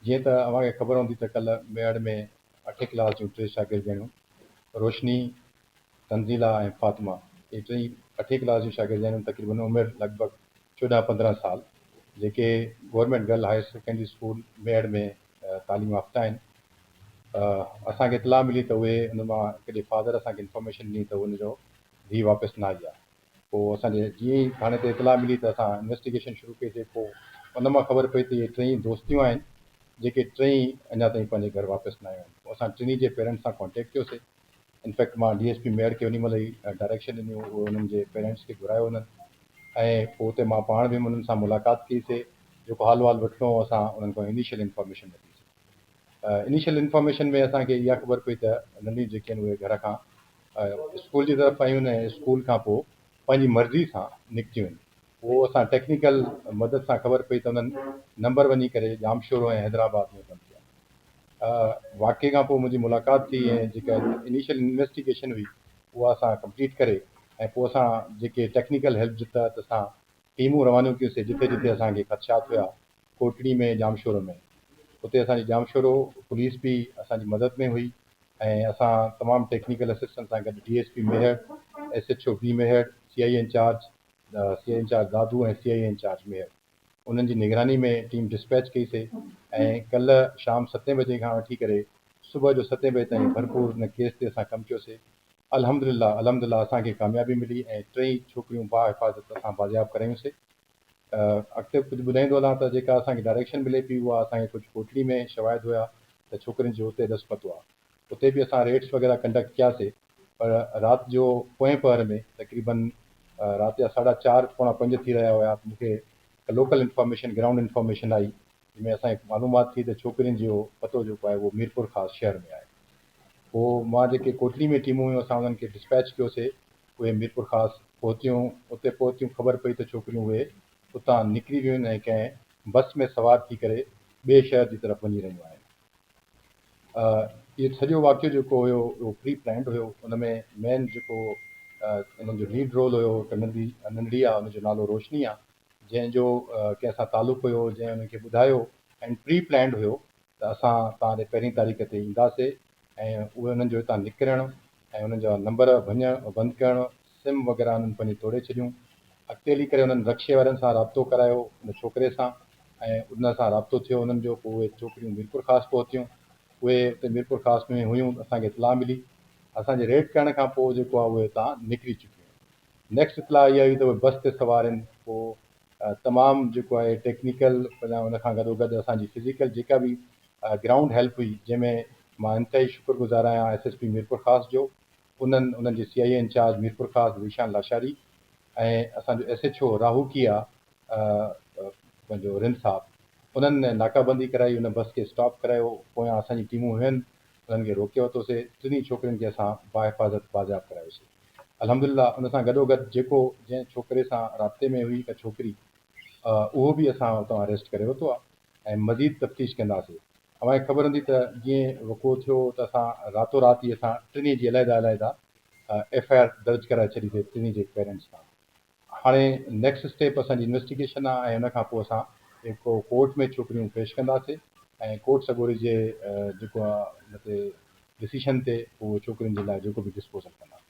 जीअं त अव्हांखे ख़बर हूंदी त कल्ह मेड़ में 8 क्लास जूं 3 शागिर्दियूं रोशनी, तंज़ीला ऐं फ़ातिमा, इहे टई 8 क्लास जूं शागिर्दियूं तक़रीबन उमिरि लॻभॻि 14-15 साल, JK government girl higher secondary school मेड़ में तालीम याफ़्ता आहिनि। असांखे इतला मिली त उहे उन मां हिकिड़े फादर असांखे इंफॉर्मेशन ॾिनी त उनजो धीउ वापसि न आई आहे। पोइ असांजे जीअं ई थाणे ते इतला मिली त असां इन्वेस्टिगेशन शुरू कईसीं। पोइ उन मां ख़बर पई त इहे टई दोस्तियूं आहिनि जेके टई अञा ताईं पंहिंजे घर वापसि न आहियूं आहिनि। पोइ असां टिनी जे पेरेंट्स सां कॉन्टेक्ट कयोसीं। इनफैक्ट मां DSP मेयर खे उन महिल ई डायरेक्शन ॾिनियूं, उहे उन्हनि जे पेरेंट्स खे घुरायो उन्हनि, ऐं पोइ उते मां पाण बि उन्हनि सां मुलाक़ात कईसीं। जेको हाल वाल वठिणो हो असां उन्हनि खां इनिशियल इंफॉर्मेशन वठीसीं। इनिशियल इंफॉर्मेशन में असांखे इहा ख़बर पई त नंढियूं जेके आहिनि उहे घर खां स्कूल जी तरफ़ आयूं आहिनि ऐं स्कूल खां पोइ पंहिंजी मर्ज़ी सां निकितियूं आहिनि। उहो असां टेक्निकल मदद सां ख़बर पई त उन्हनि नंबर वञी करे जामशोरो ऐं हैदराबाद में कमु कया। वाक़े खां पोइ मुंहिंजी मुलाक़ात थी ऐं जेका इनिशियल इन्वेस्टिगेशन हुई उहा असां कंप्लीट करे ऐं पोइ असां जेके टेक्निकल हेल्प जे तहत असां टीमूं रवानो कयोसीं जिते जिते असांखे ख़दशात हुआ, कोटड़ी में, जामशोरो में। उते असांजी जामशोरो पुलिस बि असांजी मदद में हुई ऐं असां तमामु टेक्निकल असिस्टेंट सां गॾु DSP मेहर, SHO बी मेहर, CI इंचार्ज दादू ऐं CI इंचार्ज मेहर, उन्हनि जी निगरानी में टीम डिस्पैच कईसीं। ऐं कल्ह शाम 7 बजे खां वठी करे सुबुह जो 7 बजे ताईं भरपूर हिन केस ते असां कमु कयोसीं। अल्हम्दुलिल्लाह असांखे कामयाबी मिली ऐं 3 छोकिरियूं बाहिफ़ाज़त असां बाज़ियाब करायूंसीं। अॻिते कुझु ॿुधाईंदो हलां त जेका असांखे डायरेक्शन मिले पई उहा असांखे कुझु कोटड़ी में शवाइद हुया त छोकिरियुनि जो उते दस पतो आहे। उते बि असां रेड्स वग़ैरह कंडक्ट कयासीं, पर राति जो पोएं पहर में तक़रीबन राति जा 4:30-4:45 थी रहिया हुया, मूंखे लोकल इंफॉर्मेशन, ग्राउंड इंफॉर्मेशन आई जंहिंमें असांखे मालूमात थी त छोकिरियुनि जो पतो जेको आहे उहो मीरपुर ख़ासि शहर में आहे। पोइ मां जेके कोटड़ी में टीमूं हुयूं असां उन्हनि खे डिस्पैच कयोसीं, उहे मीरपुर ख़ासि पहुतियूं। उते पहुतियूं, ख़बर पई त छोकिरियूं उहे उतां निकिरी वियूं आहिनि ऐं कंहिं बस में सवार थी करे ॿिए शहर जी तरफ़ वञी रहियूं आहिनि। इहो सॼो वाक़ियो जेको हुयो उहो प्री प्लैंड हुयो। उन में मेन जेको इन्हनि जो लीड रोल हुयो हिकु नंढड़ी आहे, हुनजो नालो रोशनी आहे, जंहिंजो कंहिंसां तालुक़ु हुयो, जंहिं उनखे ॿुधायो ऐं प्री प्लैंड हुयो त असां तव्हां ॾे 1 तारीख़ ते ईंदासीं ऐं उहे उन्हनि जो हितां निकिरणु ऐं उन्हनि जा नंबर बंदि करणु, सिम वग़ैरह उन्हनि पंहिंजी तोड़े छॾियूं। अॻिते हली करे उन्हनि रक्शे वारनि सां राब्तो करायो उन छोकिरे सां ऐं उन सां राब्तो थियो उन्हनि जो। पोइ उहे छोकिरियूं मीरपुर ख़ासि पहुतियूं। उहे उते मीरपुर ख़ासि में हुयूं, असांखे इतला मिली। असांजे रेड करण खां पोइ जेको आहे उहे हितां निकिरी चुकियूं आहिनि। नेक्स्ट इतला इहा हुई त उहे बस ते सवार आहिनि। पोइ तमामु जेको आहे टेक्निकल उन खां गॾोगॾु असांजी फिज़िकल जेका बि ग्राउंड हेल्प हुई, जंहिंमें मां इंतिहाई शुक्रगुज़ार आहियां SSP मीरपुर ख़ासि जो, उन्हनि जे CI इंचार्ज मीरपुर ख़ासि ज़ीशान लाशारी ऐं असांजो SHO राहूकी आहे पंहिंजो रिंद साहब, उन्हनि नाकाबंदी कराई, उन बस खे स्टॉप करायो। पोयां असांजी टीमूं हुयनि, उन्हनि खे रोके वरितोसीं। टिनी छोकिरियुनि खे असां बाहिफ़ाज़त बाज़ियाब करायोसीं। अल्हम्दुलिल्लाह उन सां गॾोगॾु जेको जंहिं छोकिरे सां राब्ते में हुई हिकु छोकिरी, उहो बि असां उतां अरेस्ट करे वरितो आहे ऐं मज़ीद तफ़्तीश कंदासीं। अव्हांखे ख़बर हूंदी त जीअं वको थियो त असां रातो राति ई असां टिनी जी अलहदा FIR दर्ज कराए छॾीसीं टिनी जे पेरेंट्स सां। हाणे नेक्स्ट स्टेप असांजी इन्वेस्टिगेशन आहे ऐं उन खां पोइ असां जेको कोर्ट में छोकिरियूं पेश कंदासीं ऐं कोर्ट सॻोरी जे जेको आहे हुन ते डिसीशन ते उहो छोकिरियुनि जे लाइ जेको बि डिस्पोज़ल कंदा।